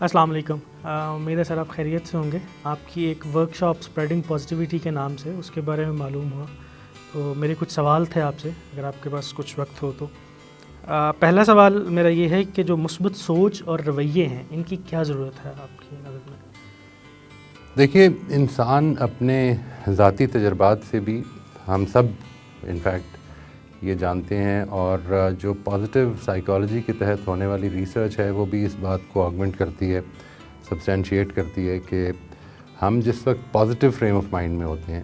السلام علیکم. امید ہے سر آپ خیریت سے ہوں گے. آپ کی ایک ورک شاپ اسپریڈنگ پازیٹیوٹی کے نام سے اس کے بارے میں معلوم ہوا, تو میرے کچھ سوال تھے آپ سے, اگر آپ کے پاس کچھ وقت ہو تو. پہلا سوال میرا یہ ہے کہ جو مثبت سوچ اور رویے ہیں ان کی کیا ضرورت ہے آپ کی نظر میں؟ دیکھیے, انسان اپنے ذاتی تجربات سے بھی ہم سب انفیکٹ یہ جانتے ہیں, اور جو پازیٹیو سائیکالوجی کے تحت ہونے والی ریسرچ ہے وہ بھی اس بات کو آگمنٹ کرتی ہے, سبسٹینشیٹ کرتی ہے کہ ہم جس وقت پازیٹیو فریم آف مائنڈ میں ہوتے ہیں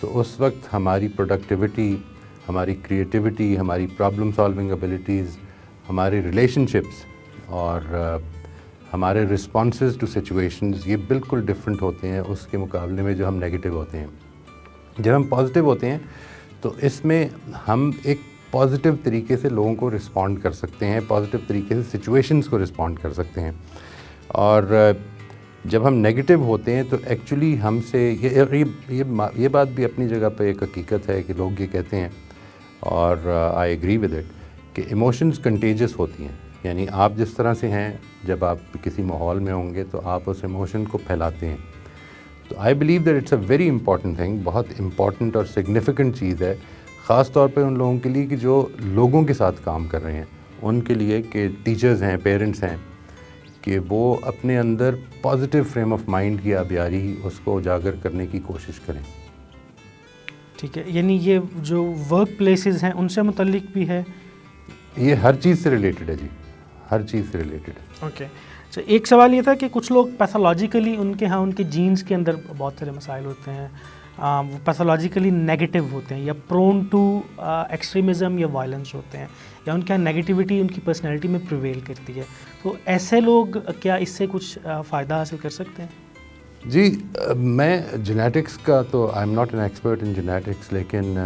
تو اس وقت ہماری پروڈکٹیوٹی, ہماری کریٹیوٹی, ہماری پرابلم سالونگ ایبلٹیز, ہمارے ریلیشن شپس اور ہمارے رسپانسز ٹو سچویشنز یہ بالکل ڈفرینٹ ہوتے ہیں اس کے مقابلے میں جو ہم نیگیٹو ہوتے ہیں. جب ہم پازیٹیو ہوتے ہیں تو اس میں ہم ایک پازیٹیو طریقے سے لوگوں کو رسپونڈ کر سکتے ہیں, پازیٹیو طریقے سے سچویشنز کو رسپونڈ کر سکتے ہیں. اور جب ہم نیگیٹو ہوتے ہیں تو ایکچولی ہم سے یہ بات بھی اپنی جگہ پہ ایک حقیقت ہے کہ لوگ یہ کہتے ہیں, اور آئی ایگری ود اٹ, کہ ایموشنز کنٹیجس ہوتی ہیں. یعنی آپ جس طرح سے ہیں جب آپ کسی ماحول میں ہوں گے تو آپ اس ایموشن کو پھیلاتے ہیں. تو I believe that it's a very important thing, بہت امپورٹنٹ اور سگنیفیکنٹ چیز ہے, خاص طور پہ ان لوگوں کے لیے کہ جو لوگوں کے ساتھ کام کر رہے ہیں, ان کے لیے کہ ٹیچرز ہیں, پیرنٹس ہیں, کہ وہ اپنے اندر پازیٹیو فریم آف مائنڈ کی آبیاری اس کو اجاگر کرنے کی کوشش کریں. ٹھیک ہے, یعنی یہ جو ورک پلیسز ہیں ان سے متعلق بھی ہے؟ یہ ہر چیز سے ریلیٹڈ ہے جی, ہر چیز سے ریلیٹڈ ہے. اوکے. اچھا, ایک سوال یہ تھا کہ کچھ لوگ پیتھولوجیکلی ان کے جینز کے اندر بہت سارے مسائل ہوتے ہیں, وہ پیتھولوجیکلی نیگیٹو ہوتے ہیں یا پرون ٹو ایکسٹریمزم یا وائلنس ہوتے ہیں, یا ان کے یہاں نیگیٹیوٹی ان کی پرسنالٹی میں پریویل کرتی ہے, تو ایسے لوگ کیا اس سے کچھ فائدہ حاصل کر سکتے ہیں؟ جی, میں جینیٹکس کا تو I am not an expert in genetics, لیکن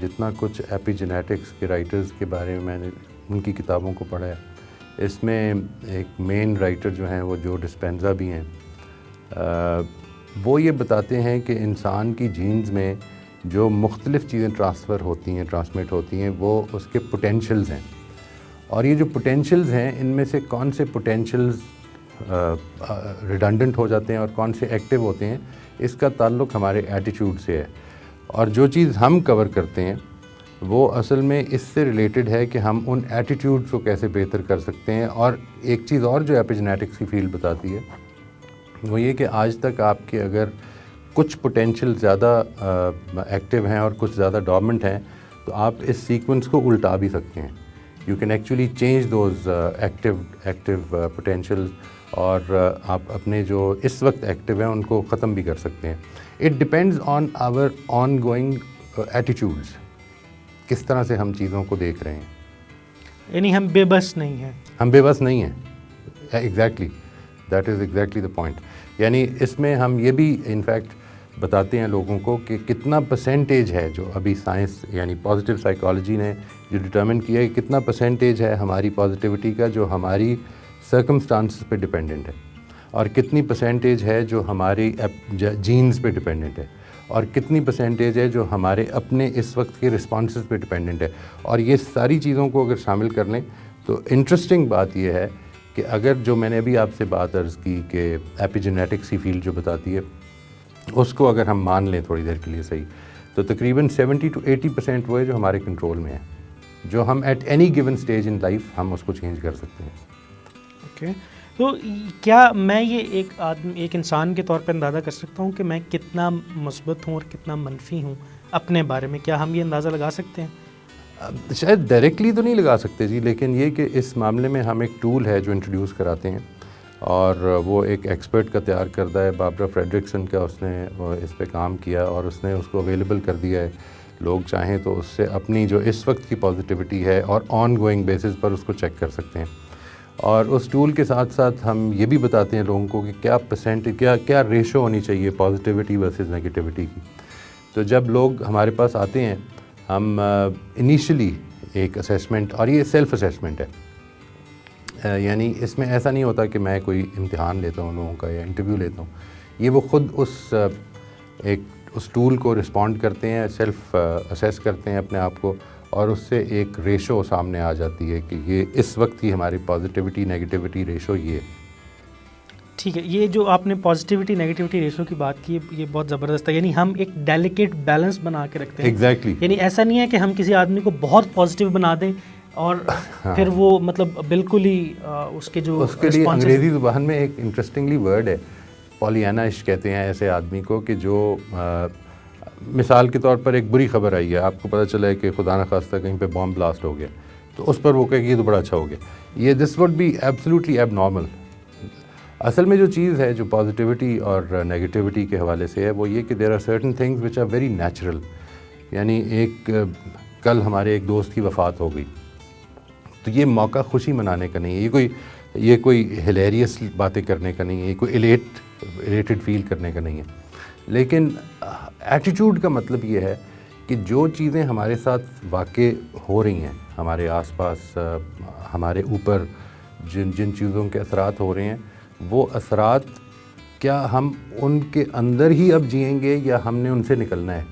جتنا کچھ ایپی جینیٹکس کے رائٹرز کے بارے میں نے ان کی کتابوں کو پڑھا ہے, اس میں ایک مین رائٹر جو ہیں وہ جو ڈسپینزا بھی ہیں, وہ یہ بتاتے ہیں کہ انسان کی جینز میں جو مختلف چیزیں ٹرانسفر ہوتی ہیں, ٹرانسمٹ ہوتی ہیں, وہ اس کے پوٹینشیلز ہیں. اور یہ جو پوٹینشیلز ہیں ان میں سے کون سے پوٹینشیلز ریڈنڈنٹ ہو جاتے ہیں اور کون سے ایکٹیو ہوتے ہیں, اس کا تعلق ہمارے ایٹیٹیوڈ سے ہے. اور جو چیز ہم کور کرتے ہیں وہ اصل میں اس سے ریلیٹڈ ہے کہ ہم ان ایٹیٹیوڈز کو کیسے بہتر کر سکتے ہیں. اور ایک چیز اور جو ایپیجینیٹکس کی فیلڈ بتاتی ہے وہ یہ کہ آج تک آپ کے اگر کچھ پوٹینشیل زیادہ ایکٹیو ہیں اور کچھ زیادہ ڈورمنٹ ہیں تو آپ اس سیکوینس کو الٹا بھی سکتے ہیں. You can actually change those active potential, اور آپ اپنے جو اس وقت ایکٹیو ہیں ان کو ختم بھی کر سکتے ہیں. It depends on our ongoing attitudes, کس طرح سے ہم چیزوں کو دیکھ رہے ہیں. یعنی ہم بے بس نہیں ہیں. ہم بے بس نہیں ہیں. Exactly, that is exactly the point. یعنی اس میں ہم یہ بھی انفیکٹ بتاتے ہیں لوگوں کو کہ کتنا پرسنٹیج ہے, جو ابھی سائنس یعنی پازیٹیو سائیکالوجی نے جو ڈٹرمن کیا ہے کہ کتنا پرسنٹیج ہے ہماری پازیٹیوٹی کا جو ہماری سرکمسٹانسز پہ ڈپینڈنٹ ہے, اور کتنی پرسنٹیج ہے جو ہماری جینز پہ ڈپینڈنٹ ہے, اور کتنی پرسنٹیج ہے جو ہمارے اپنے اس وقت کے رسپانسز پہ ڈپینڈنٹ ہے. اور یہ ساری چیزوں کو اگر شامل کر لیں تو انٹرسٹنگ بات یہ ہے کہ اگر جو میں نے ابھی آپ سے بات عرض کی کہ ایپیجینیٹکس کی فیلڈ جو بتاتی ہے اس کو اگر ہم مان لیں تھوڑی دیر کے لیے صحیح, تو تقریباً 70 to 80% وہ ہے جو ہمارے کنٹرول میں ہے, جو ہم at any given stage in life ہم اس کو چینج کر سکتے ہیں. اوکے. تو کیا میں یہ ایک انسان کے طور پہ اندازہ کر سکتا ہوں کہ میں کتنا مثبت ہوں اور کتنا منفی ہوں اپنے بارے میں؟ کیا ہم یہ اندازہ لگا سکتے ہیں؟ شاید ڈائریکٹلی تو نہیں لگا سکتے جی, لیکن یہ کہ اس معاملے میں ہم ایک ٹول ہے جو انٹروڈیوس کراتے ہیں, اور وہ ایک ایکسپرٹ کا تیار کردہ ہے, باربرا فریڈرکسن کا, اس نے اس پہ کام کیا اور اس نے اس کو اویلیبل کر دیا ہے. لوگ چاہیں تو اس سے اپنی جو اس وقت کی پازیٹیوٹی ہے اور آن گوئنگ بیسس پر اس کو چیک کر سکتے ہیں. اور اس ٹول کے ساتھ ساتھ ہم یہ بھی بتاتے ہیں لوگوں کو کہ کیا ریشو ہونی چاہیے پازیٹیوٹی ورسز نیگیٹیوٹی کی. تو جب لوگ ہمارے پاس آتے ہیں ہم انیشلی ایک اسیسمنٹ, اور یہ سیلف اسیسمنٹ ہے, یعنی اس میں ایسا نہیں ہوتا کہ میں کوئی امتحان لیتا ہوں لوگوں کا یا انٹرویو لیتا ہوں, یہ وہ خود اس ٹول کو رسپونڈ کرتے ہیں, سیلف اسیس کرتے ہیں اپنے آپ کو, اور اس سے ایک ریشو سامنے آ جاتی ہے کہ یہ اس وقت کی ہماری پازیٹیوٹی نیگیٹیوٹی ریشو یہ ہے. ٹھیک ہے. یہ جو آپ نے پازیٹیوٹی نیگیٹیوٹی ریشو کی بات کی یہ بہت زبردست ہے. یعنی ہم ایک ڈیلیکیٹ بیلنس بنا کے رکھتے ہیں. ایگزیکٹلی. یعنی ایسا نہیں ہے کہ ہم کسی آدمی کو بہت پازیٹیو بنا دیں اور پھر وہ مطلب بالکل ہی اس کے جو اس کے لیے انگریزی زبان میں ایک انٹرسٹنگلی ورڈ ہے پولیانائش کہتے ہیں ایسے آدمی کو کہ جو مثال کے طور پر ایک بری خبر آئی ہے, آپ کو پتہ چلا ہے کہ خدا نخواستہ کہیں پہ بام بلاسٹ ہو گیا, تو اس پر وہ کہے کہ یہ تو بڑا اچھا ہو گیا. یہ this would be absolutely abnormal. اصل میں جو چیز ہے جو پازیٹیوٹی اور نیگیٹیوٹی کے حوالے سے ہے وہ یہ کہ there are certain things which are very natural. یعنی ایک کل ہمارے ایک دوست کی وفات ہو گئی, تو یہ موقع خوشی منانے کا نہیں ہے, یہ کوئی ہلیریس باتیں کرنے کا نہیں ہے, یہ کوئی ایلیٹڈ فیل کرنے کا نہیں ہے. لیکن ایٹیٹیوڈ کا مطلب یہ ہے کہ جو چیزیں ہمارے ساتھ واقع ہو رہی ہیں, ہمارے آس پاس, ہمارے اوپر جن چیزوں کے اثرات ہو رہے ہیں, وہ اثرات کیا ہم ان کے اندر ہی اب جئیں گے یا ہم نے ان سے نکلنا ہے.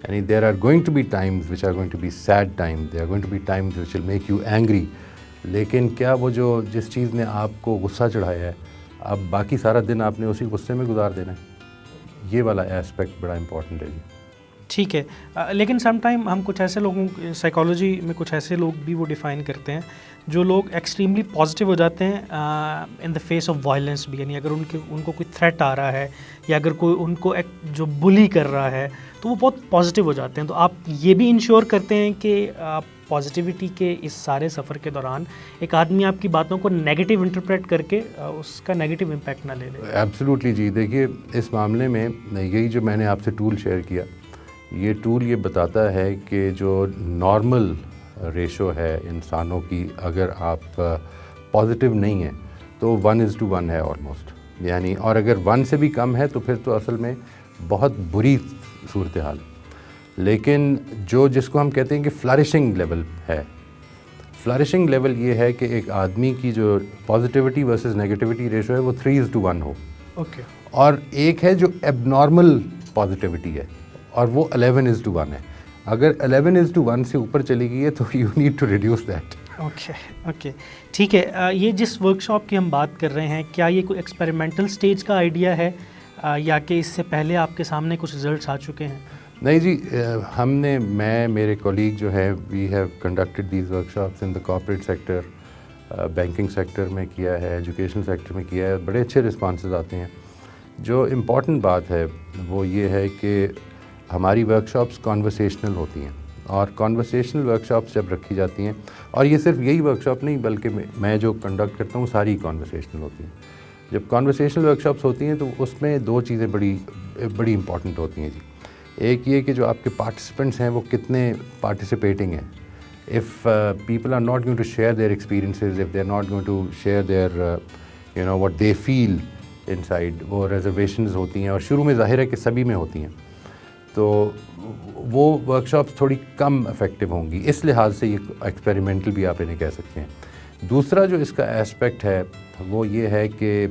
یعنی there are going to be times which are going to be sad times, there are going to be times which will make you angry. لیکن کیا وہ جس چیز نے آپ کو غصہ چڑھایا ہے اب باقی سارا دن آپ نے اسی غصے میں گزار دینا ہے؟ یہ والا ایسپیکٹ بڑا امپورٹنٹ ہے جی. ٹھیک ہے. لیکن سم ٹائم ہم کچھ ایسے لوگوں سائیکالوجی میں کچھ ایسے لوگ بھی وہ ڈیفائن کرتے ہیں جو لوگ ایکسٹریملی پازیٹیو ہو جاتے ہیں ان دا فیس آف وائلنس بھی. یعنی اگر ان کو کوئی تھریٹ آ رہا ہے یا اگر کوئی ان کو ایک جو بلی کر رہا ہے تو وہ بہت پازیٹیو ہو جاتے ہیں. تو آپ یہ بھی انشور کرتے ہیں کہ آپ پازیٹیوٹی کے اس سارے سفر کے دوران ایک آدمی آپ کی باتوں کو نیگیٹیو انٹرپریٹ کر کے اس کا نیگیٹیو امپیکٹ نہ لے لے؟ ایبسلیوٹلی جی. دیکھیے اس معاملے میں یہی جو میں نے آپ سے ٹول شیئر کیا, یہ ٹول یہ بتاتا ہے کہ جو نارمل ریشو ہے انسانوں کی, اگر آپ پازیٹیو نہیں ہیں تو 1:1 ہے آلموسٹ. یعنی اور اگر 1 سے بھی کم ہے تو پھر تو اصل میں بہت بری صورتحال. لیکن جس کو ہم کہتے ہیں کہ فلرشنگ لیول ہے, فلرشنگ لیول یہ ہے کہ ایک آدمی کی جو پازیٹیوٹی ورسز نیگیٹیوٹی ریشو ہے وہ 3:1 ہو. اوکے. اور ایک ہے جو ایب نارمل پازیٹیوٹی ہے اور وہ 11:1 ہے. اگر 11:1 سے اوپر چلی گئی ہے تو you need to reduce that. Okay ٹھیک ہے. یہ جس ورک شاپ کی ہم بات کر رہے ہیں کیا یہ کوئی ایکسپیریمنٹل سٹیج کا آئیڈیا ہے یا کہ اس سے پہلے آپ کے سامنے کچھ رزلٹس آ چکے ہیں؟ نہیں جی, ہم نے میرے کولیگ جو ہے we have conducted these workshops in the corporate sector, banking sector میں کیا ہے, ایجوکیشن سیکٹر میں کیا ہے. بڑے اچھے رسپانسز آتے ہیں. جو امپورٹنٹ بات ہے وہ یہ ہے کہ ہماری ورک شاپس کانورسیشنل ہوتی ہیں, اور کانورسیشنل ورک شاپس جب رکھی جاتی ہیں, اور یہ صرف یہی ورک شاپ نہیں بلکہ میں جو کنڈکٹ کرتا ہوں ساری کانورسیشنل ہوتی ہیں. جب کانورسیشنل ورک شاپس ہوتی ہیں تو اس میں 2 چیزیں بڑی امپورٹنٹ ہوتی ہیں جی. ایک یہ کہ جو آپ کے پارٹیسپینٹس ہیں وہ کتنے پارٹیسپیٹنگ ہیں. if people are not going to share their experiences, if they're not going to share their what they feel inside, وہ ریزرویشنز ہوتی ہیں اور شروع میں ظاہر ہے کہ سبھی میں ہوتی ہیں, تو وہ ورک شاپس تھوڑی کم افیکٹو ہوں گی. اس لحاظ سے یہ ایکسپیریمنٹل بھی آپ انہیں کہہ سکتے ہیں. دوسرا جو اس کا ایسپیکٹ ہے وہ یہ ہے کہ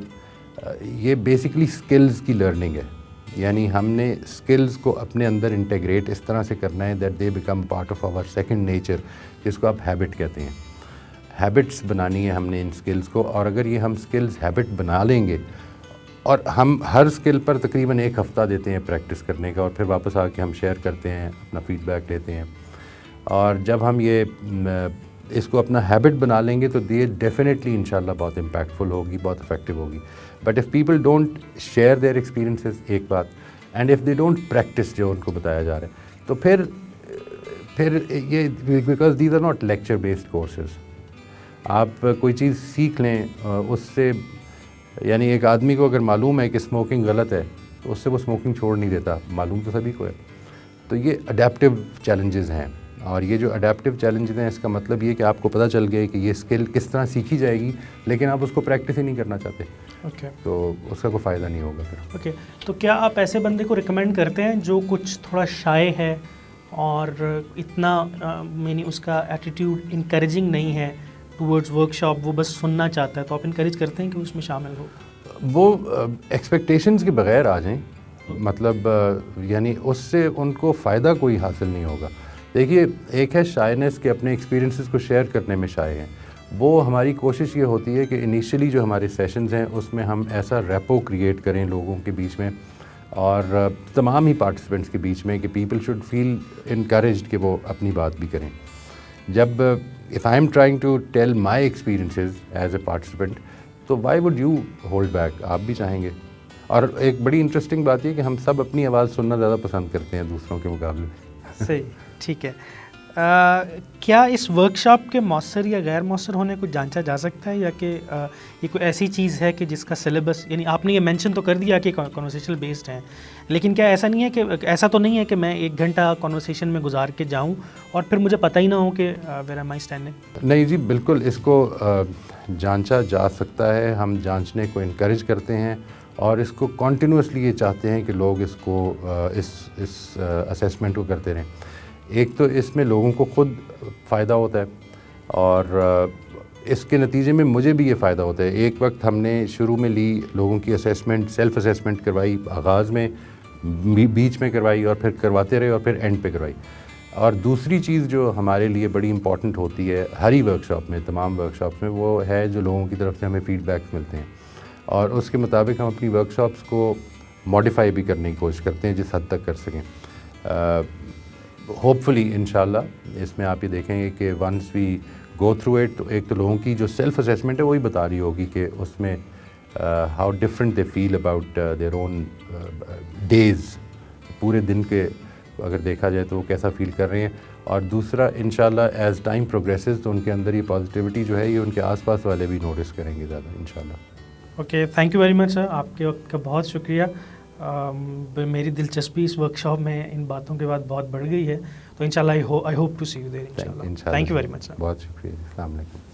یہ بیسکلی سکلز کی لرننگ ہے. یعنی ہم نے سکلز کو اپنے اندر انٹیگریٹ اس طرح سے کرنا ہے that they become part of our second nature, جس کو آپ ہیبٹ کہتے ہیں. ہیبٹس بنانی ہے ہم نے ان سکلز کو, اور اگر یہ ہم سکلز ہیبٹ بنا لیں گے, اور ہم ہر سکل پر تقریباً 1 ہفتہ دیتے ہیں پریکٹس کرنے کا, اور پھر واپس آ کے ہم شیئر کرتے ہیں, اپنا فیڈ بیک لیتے ہیں, اور جب ہم اس کو اپنا ہیبٹ بنا لیں گے تو یہ ڈیفینیٹلی انشاءاللہ بہت امپیکٹفل ہوگی, بہت افیکٹو ہوگی. But if people don't share their experiences, ایک بات, and if they don't practice جو ان کو بتایا جا رہا ہے, تو پھر یہ because these are not lecture based courses. آپ کوئی چیز سیکھ لیں اس سے, یعنی ایک آدمی کو اگر معلوم ہے کہ اسموکنگ غلط ہے تو اس سے وہ اسموکنگ چھوڑ نہیں دیتا, معلوم تو سبھی کو ہے. تو یہ اڈیپٹیو چیلنجز ہیں, اور یہ جو اڈیپٹیو چیلنجز ہیں اس کا مطلب یہ کہ آپ کو پتہ چل گیا کہ یہ اسکل کس طرح سیکھی جائے گی, لیکن آپ اس کو پریکٹس ہی نہیں کرنا چاہتے. اوکے. تو اس کا کوئی فائدہ نہیں ہوگا پھر. اوکے. تو کیا آپ ایسے بندے کو ریکمینڈ کرتے ہیں جو کچھ تھوڑا شائے ہے اور اتنا یعنی اس کا ایٹیٹیوڈ انکریجنگ نہیں ہے ٹورڈز ورک شاپ, وہ بس سننا چاہتا ہے, تو آپ انکریج کرتے ہیں کہ اس میں شامل ہو؟ وہ ایکسپیکٹیشنز کے بغیر آ جائیں, مطلب یعنی اس سے ان کو فائدہ کوئی حاصل نہیں ہوگا. دیکھیے ایک ہے شائنس کہ اپنے ایکسپیرینسز کو شیئر کرنے میں شائع ہیں, وہ ہماری کوشش یہ ہوتی ہے کہ انیشلی جو ہمارے سیشنز ہیں اس میں ہم ایسا ریپو کریٹ کریں لوگوں کے بیچ میں اور تمام ہی پارٹیسپینٹس کے بیچ میں کہ پیپل شوڈ فیل انکریجڈ کہ وہ اپنی بات بھی کریں. جب if I am trying to tell my experiences as a participant تو why would you hold back, آپ بھی چاہیں گے. اور ایک بڑی انٹرسٹنگ بات یہ کہ ہم سب اپنی آواز سننا زیادہ پسند کرتے ہیں دوسروں کے مقابلے. صحیح, ٹھیک ہے. کیا اس ورک شاپ کے مؤثر یا غیر مؤثر ہونے کو جانچا جا سکتا ہے, یا کہ یہ کوئی ایسی چیز ہے کہ جس کا سلیبس, یعنی آپ نے یہ مینشن تو کر دیا کہ کنورسیشنل بیسڈ ہیں, لیکن کیا ایسا نہیں ہے کہ ایسا تو نہیں ہے کہ میں 1 گھنٹہ کنورسیشن میں گزار کے جاؤں اور پھر مجھے پتہ ہی نہ ہو کہ ویئر ایم آئی اسٹینڈنگ؟ نہیں جی, بالکل اس کو جانچا جا سکتا ہے. ہم جانچنے کو انکریج کرتے ہیں اور اس کو کنٹینیوسلی یہ چاہتے ہیں کہ لوگ اس کو اس اسیسمنٹ کو کرتے رہیں. ایک تو اس میں لوگوں کو خود فائدہ ہوتا ہے اور اس کے نتیجے میں مجھے بھی یہ فائدہ ہوتا ہے. ایک وقت ہم نے شروع میں لی لوگوں کی اسیسمنٹ, سیلف اسیسمنٹ کروائی, آغاز میں, بیچ میں کروائی اور پھر کرواتے رہے اور پھر اینڈ پہ کروائی. اور دوسری چیز جو ہمارے لیے بڑی امپورٹنٹ ہوتی ہے ہر ہی ورک شاپ میں, تمام ورک شاپس میں, وہ ہے جو لوگوں کی طرف سے ہمیں فیڈ بیکس ملتے ہیں اور اس کے مطابق ہم اپنی ورک شاپس کو ماڈیفائی بھی کرنے کی کوشش کرتے ہیں جس حد تک کر سکیں. ہوپ فلی انشاءاللہ اس میں آپ یہ دیکھیں گے کہ once we go through it تو ایک تو لوگوں کی جو سیلف اسیسمنٹ ہے وہی بتا رہی ہوگی کہ اس میں how different they feel about their own days, پورے دن کے اگر دیکھا جائے تو وہ کیسا فیل کر رہے ہیں. اور دوسرا انشاءاللہ ایز ٹائم پروگریسز تو ان کے اندر یہ پازیٹیوٹی جو ہے یہ ان کے آس پاس والے بھی نوٹس کریں گے زیادہ انشاءاللہ. Okay, thank you very much sir, آپ کے وقت کا بہت شکریہ. میری دلچسپی اس ورک شاپ میں ان باتوں کے بعد بہت بڑھ گئی ہے, تو انشاءاللہ I hope to see you there انشاءاللہ. Thank you very much sir. بہت شکریہ. السلام علیکم.